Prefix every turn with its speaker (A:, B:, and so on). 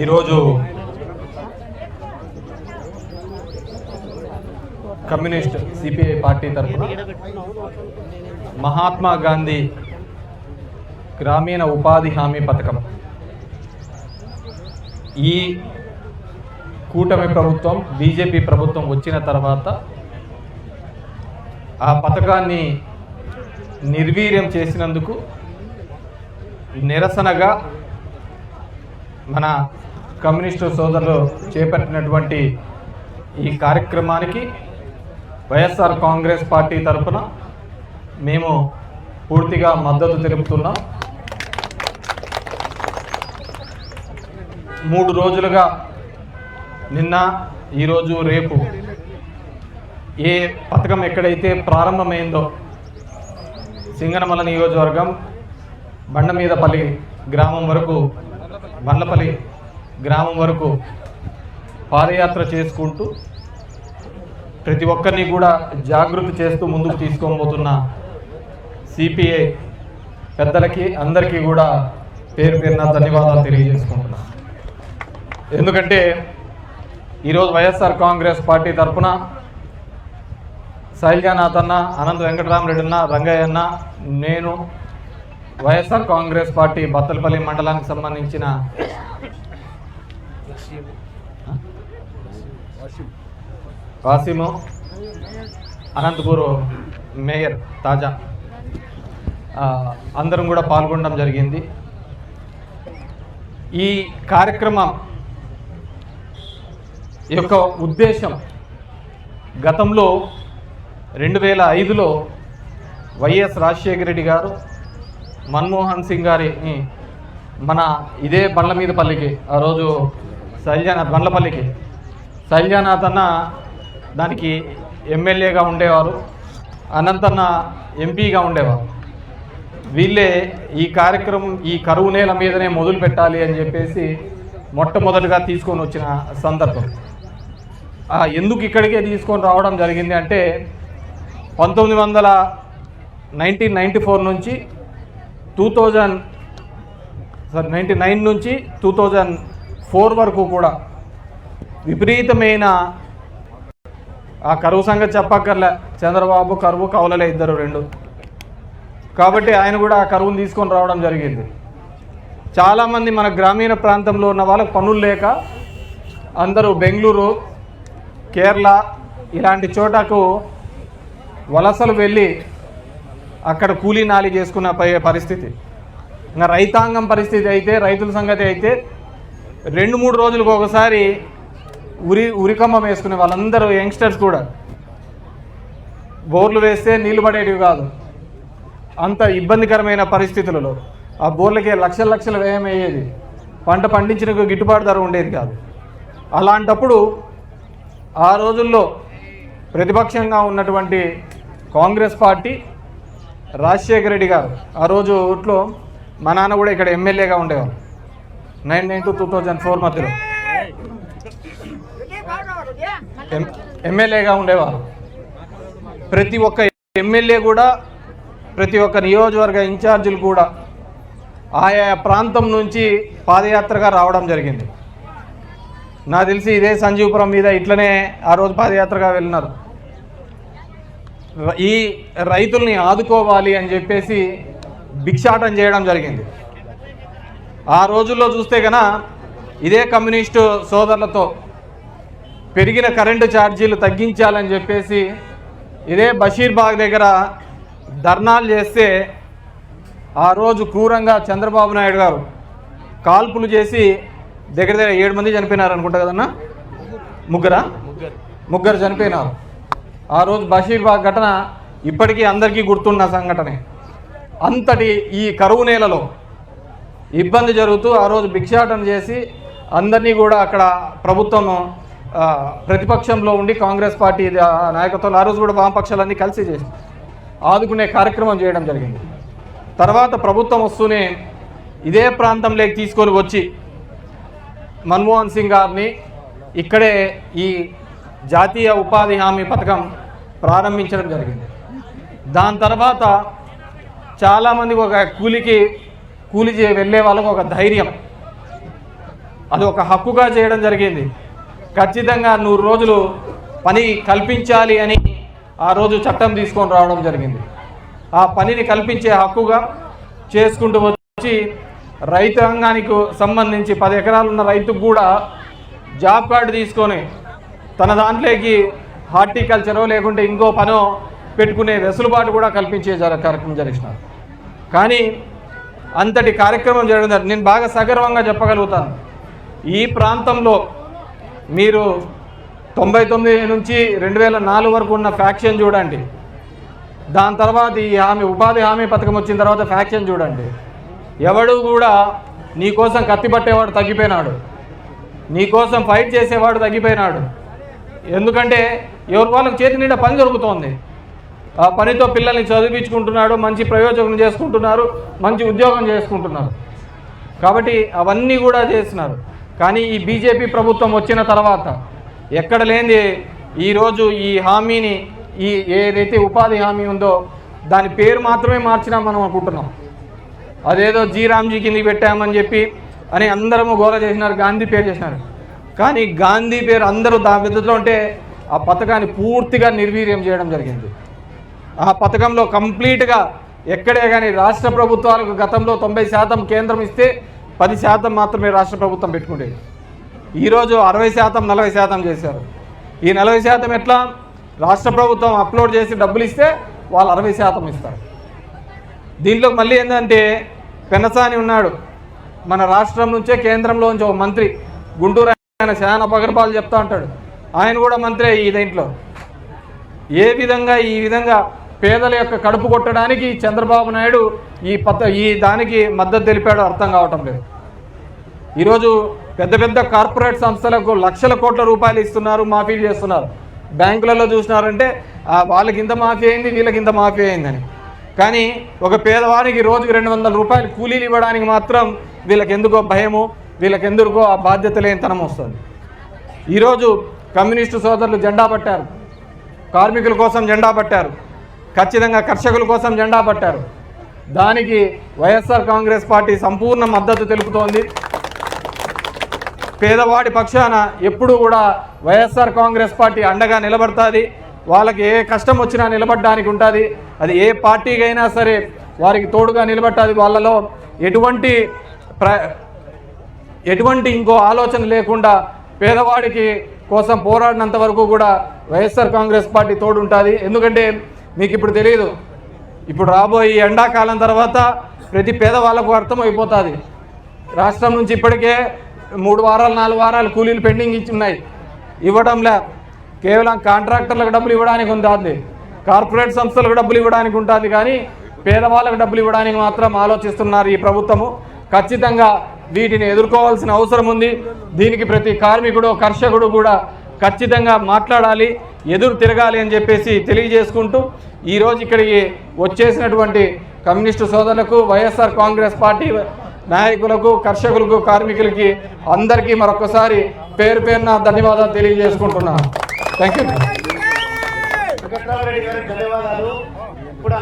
A: ఈరోజు communist CPI party తరఫున మహాత్మా గాంధీ గ్రామీణ ఉపాధి హామీ పథకం ఈ కూటమి ప్రభుత్వం బీజేపీ ప్రభుత్వం వచ్చిన తర్వాత ఆ పథకాన్ని నిర్వీర్యం చేసినందుకు నిరసనగా మన కమ్యూనిస్టు సోదరులు చేపట్టినటువంటి ఈ కార్యక్రమానికి వైఎస్ఆర్ కాంగ్రెస్ పార్టీ తరఫున మేము పూర్తిగా మద్దతు తెలుపుతున్నాం. 3 రోజులుగా నిన్న, ఈరోజు, రేపు ఏ పథకం ఎక్కడైతే ప్రారంభమైందో సింగనమల నియోజకవర్గం బండమీదపల్లి గ్రామం వరకు, బండ్లపల్లి గ్రామం వరకు పాదయాత్ర చేసుకుంటూ ప్రతి ఒక్కరిని కూడా జాగృతి చేస్తూ ముందుకు తీసుకోబోతున్న సిపిఐ పెద్దలకి అందరికీ కూడా పేరు పేరున ధన్యవాదాలు తెలియజేసుకుంటున్నాను. ఎందుకంటే ఈరోజు వైఎస్ఆర్ కాంగ్రెస్ పార్టీ తరఫున శైలజానాథ్ అన్న, అనంత వెంకటరామరెడ్డి అన్న, రంగయ్య అన్న, నేను వైఎస్ఆర్ కాంగ్రెస్ పార్టీ బత్తలపల్లి మండలానికి సంబంధించిన వాసిము, అనంతపూర్ మేయర్ తాజా అందరం కూడా పాల్గొనడం జరిగింది. ఈ కార్యక్రమం యొక్క ఉద్దేశం గతంలో 2005లో వైఎస్ రాజశేఖర రెడ్డి గారు మన్మోహన్ సింగ్ గారిని మన ఇదే బండ్లమీదపల్లికి, ఆ రోజు శైలజానాథ్ బండ్లపల్లికి శైలజానాథ్ అన్న దానికి ఎమ్మెల్యేగా ఉండేవారు, అనంతన్న ఎంపీగా ఉండేవారు. వీళ్ళే ఈ కార్యక్రమం ఈ కరువు నేల మీదనే మొదలు పెట్టాలి అని చెప్పేసి మొట్టమొదటిగా తీసుకొని వచ్చిన సందర్భం. ఎందుకు ఇక్కడికే తీసుకొని రావడం జరిగింది అంటే 1994 నుంచి 1999 నుంచి 2004 వరకు కూడా విపరీతమైన ఆ కరువు సంగతి చెప్పక్కర్లే. చంద్రబాబు కరువు కౌలలే ఇద్దరు రెండు. కాబట్టి ఆయన కూడా ఆ కరువును తీసుకొని రావడం జరిగింది. చాలామంది మన గ్రామీణ ప్రాంతంలో ఉన్న వాళ్ళకి పనులు లేక అందరూ బెంగళూరు, కేరళ ఇలాంటి చోటకు వలసలు వెళ్ళి అక్కడ కూలీ నాలి చేసుకున్న పరిస్థితి. ఇంకా రైతాంగం పరిస్థితి అయితే, రైతుల సంగతి అయితే 2-3 రోజులకు ఒకసారి ఉరికమ్మం వేసుకునే వాళ్ళందరూ యంగ్స్టర్స్ కూడా బోర్లు వేస్తే నీళ్లు పడేటివి కాదు. అంత ఇబ్బందికరమైన పరిస్థితులలో ఆ బోర్లకే లక్షల వ్యయం అయ్యేది. పంట పండించిన గిట్టుబాటు ధర ఉండేది కాదు. అలాంటప్పుడు ఆ రోజుల్లో ప్రతిపక్షంగా ఉన్నటువంటి కాంగ్రెస్ పార్టీ, రాజశేఖర రెడ్డి గారు ఆ రోజులో మా నాన్న కూడా ఇక్కడ ఎమ్మెల్యేగా ఉండేవారు. 1999-2004 మధ్యలో ఎమ్మెల్యేగా ఉండేవారు. ప్రతి ఒక్క ఎమ్మెల్యే కూడా, ప్రతి ఒక్క నియోజకవర్గ ఇన్ఛార్జీలు కూడా ఆయా ప్రాంతం నుంచి పాదయాత్రగా రావడం జరిగింది. నాకు తెలిసి ఇదే సంజీవపురం మీద ఇట్లనే ఆ రోజు పాదయాత్రగా వెళ్ళినారు. ఈ రైతుల్ని ఆదుకోవాలి అని చెప్పేసి భిక్షాటన చేయడం జరిగింది. ఆ రోజుల్లో చూస్తే కనుక ఇదే కమ్యూనిస్టు సోదరులతో పెరిగిన కరెంటు ఛార్జీలు తగ్గించాలని చెప్పేసి ఇదే బషీర్బాగ్ దగ్గర ధర్నాలు చేస్తే ఆ రోజు క్రూరంగా చంద్రబాబు నాయుడు గారు కాల్పులు చేసి దగ్గర 7 మంది చనిపోయినారు అనుకుంటా కదన్నా, ముగ్గురు చనిపోయినారు. ఆ రోజు బషీర్బాగ్ ఘటన ఇప్పటికీ అందరికీ గుర్తున్న సంఘటనే. అంతటి ఈ కరువు నేలలో ఇబ్బంది జరుగుతూ ఆ రోజు భిక్షాటన చేసి అందరినీ కూడా అక్కడ ప్రభుత్వం ప్రతిపక్షంలో ఉండి కాంగ్రెస్ పార్టీ నాయకత్వంలో ఆ రోజు కూడా వామపక్షాలన్నీ కలిసి చేసి ఆదుకునే కార్యక్రమం చేయడం జరిగింది. తర్వాత ప్రభుత్వం వస్తూనే ఇదే ప్రాంతంలోకి తీసుకొని వచ్చి మన్మోహన్ సింగ్ గారిని ఇక్కడే ఈ జాతీయ ఉపాధి హామీ పథకం ప్రారంభించడం జరిగింది. దాని తర్వాత చాలామంది ఒక కూలి వెళ్ళే వాళ్ళకు ఒక ధైర్యం, అది ఒక హక్కుగా చేయడం జరిగింది. ఖచ్చితంగా 100 రోజులు పని కల్పించాలి అని ఆ రోజు చట్టం తీసుకొని రావడం జరిగింది. ఆ పనిని కల్పించే హక్కుగా చేసుకుంటూ వచ్చి రైతాంగానికి సంబంధించి 10 ఎకరాలు ఉన్న రైతుకు కూడా జాబ్ కార్డు తీసుకొని తన దాంట్లోకి హార్టికల్చరో లేకుంటే ఇంకో పనో పెట్టుకునే వెసులుబాటు కూడా కల్పించే కార్యక్రమం జరిగినారు. కానీ అంతటి కార్యక్రమం జరగదు. నేను బాగా సగర్వంగా చెప్పగలుగుతాను, ఈ ప్రాంతంలో మీరు 99 నుంచి 2004 వరకు ఉన్న ఫ్యాక్షన్ చూడండి, దాని తర్వాత ఈ ఉపాధి హామీ పథకం వచ్చిన తర్వాత ఫ్యాక్షన్ చూడండి. ఎవడు కూడా నీకోసం కత్తి పట్టేవాడు తగ్గిపోయినాడు, నీకోసం ఫైట్ చేసేవాడు తగ్గిపోయినాడు. ఎందుకంటే ఎవరి వాళ్ళకి చేతి నిండా పని దొరుకుతోంది, ఆ పనితో పిల్లల్ని చదివించుకుంటున్నాడు, మంచి ప్రయోజనం చేసుకుంటున్నారు, మంచి ఉద్యోగం చేసుకుంటున్నారు. కాబట్టి అవన్నీ కూడా చేస్తున్నారు. కానీ ఈ బీజేపీ ప్రభుత్వం వచ్చిన తర్వాత ఎక్కడ లేనిది ఈరోజు ఈ హామీని, ఈ ఏదైతే ఉపాధి హామీ ఉందో దాని పేరు మాత్రమే మార్చినా మనం అనుకుంటున్నాం. అదేదో జీరామ్జీ కింద పెట్టామని చెప్పి అని అందరము గోల చేసినారు, గాంధీ పేరు చేసినారు. కానీ గాంధీ పేరు అందరూ దాని విధంలో ఉంటే ఆ పథకాన్ని పూర్తిగా నిర్వీర్యం చేయడం జరిగింది. ఆ పథకంలో కంప్లీట్గా ఎక్కడే కానీ రాష్ట్ర ప్రభుత్వాలకు గతంలో 90% కేంద్రం ఇస్తే 10% మాత్రమే రాష్ట్ర ప్రభుత్వం పెట్టుకునేది. ఈరోజు 60% 40% చేశారు. ఈ 40% ఎట్లా? రాష్ట్ర ప్రభుత్వం అప్లోడ్ చేసి డబ్బులు ఇస్తే వాళ్ళు 60% ఇస్తారు. దీంట్లో మళ్ళీ ఏంటంటే పెన్నసాని ఉన్నాడు, మన రాష్ట్రం నుంచే కేంద్రంలోంచి ఒక మంత్రి, గుంటూరు ఆయన చాలా పగడపాలు చెప్తా ఉంటాడు, ఆయన కూడా మంత్రే ఈ దీంట్లో. ఈ విధంగా పేదల యొక్క కడుపు కొట్టడానికి చంద్రబాబు నాయుడు ఈ దానికి మద్దతు తెలిపాడో అర్థం కావటం లేదు. ఈరోజు పెద్ద పెద్ద కార్పొరేట్ సంస్థలకు లక్షల కోట్ల రూపాయలు ఇస్తున్నారు, మాఫీలు చేస్తున్నారు. బ్యాంకులలో చూసినారంటే వాళ్ళకి ఇంత మాఫీ అయింది, వీళ్ళకి ఇంత మాఫీ అయిందని. కానీ ఒక పేదవానికి రోజుకి 200 రూపాయలు కూలీలు ఇవ్వడానికి మాత్రం వీళ్ళకి ఎందుకో భయము, వీళ్ళకి ఎందుకో ఆ బాధ్యత లేనితనం వస్తుంది. ఈరోజు కమ్యూనిస్టు సోదరులు జెండా పట్టారు, కార్మికుల కోసం జెండా పట్టారు, ఖచ్చితంగా కర్షకుల కోసం జెండా పట్టారు. దానికి వైఎస్ఆర్ కాంగ్రెస్ పార్టీ సంపూర్ణ మద్దతు తెలుపుతోంది. పేదవాడి పక్షాన ఎప్పుడు కూడా వైఎస్ఆర్ కాంగ్రెస్ పార్టీ అండగా నిలబడుతుంది. వాళ్ళకి ఏ కష్టం వచ్చినా నిలబడడానికి ఉంటుంది. అది ఏ పార్టీకైనా సరే వారికి తోడుగా నిలబడుతుంది. వాళ్ళలో ఎటువంటి ఇంకో ఆలోచన లేకుండా పేదవాడికి కోసం పోరాడినంత వరకు కూడా వైఎస్ఆర్ కాంగ్రెస్ పార్టీ తోడు ఉంటుంది. ఎందుకంటే మీకు ఇప్పుడు తెలియదు, ఇప్పుడు రాబోయే ఎండాకాలం తర్వాత ప్రతి పేదవాళ్ళకు అర్థమైపోతుంది. రాష్ట్రం నుంచి ఇప్పటికే 3 వారాలు 4 వారాలు కూలీలు పెండింగ్ ఇచ్చున్నాయి, ఇవ్వడంలే. కేవలం కాంట్రాక్టర్లకు డబ్బులు ఇవ్వడానికి ఉంటుంది, కార్పొరేట్ సంస్థలకు డబ్బులు ఇవ్వడానికి ఉంటుంది, కానీ పేదవాళ్ళకు డబ్బులు ఇవ్వడానికి మాత్రం ఆలోచిస్తున్నారు ఈ ప్రభుత్వము. ఖచ్చితంగా వీటిని ఎదుర్కోవాల్సిన అవసరం ఉంది. దీనికి ప్రతి కార్మికుడు, కర్షకుడు కూడా ఖచ్చితంగా మాట్లాడాలి, ఎదురు తిరగాలి అని చెప్పేసి తెలియజేసుకుంటూ ఈరోజు ఇక్కడికి వచ్చేసినటువంటి కమ్యూనిస్టు సోదరులకు, వైఎస్ఆర్ కాంగ్రెస్ పార్టీ నాయకులకు, కర్షకులకు, కార్మికులకి అందరికీ మరొకసారి పేరు పేరున ధన్యవాదాలు తెలియజేసుకుంటున్నాను. Thank you.
B: ధన్యవాదాలు. ఇప్పుడు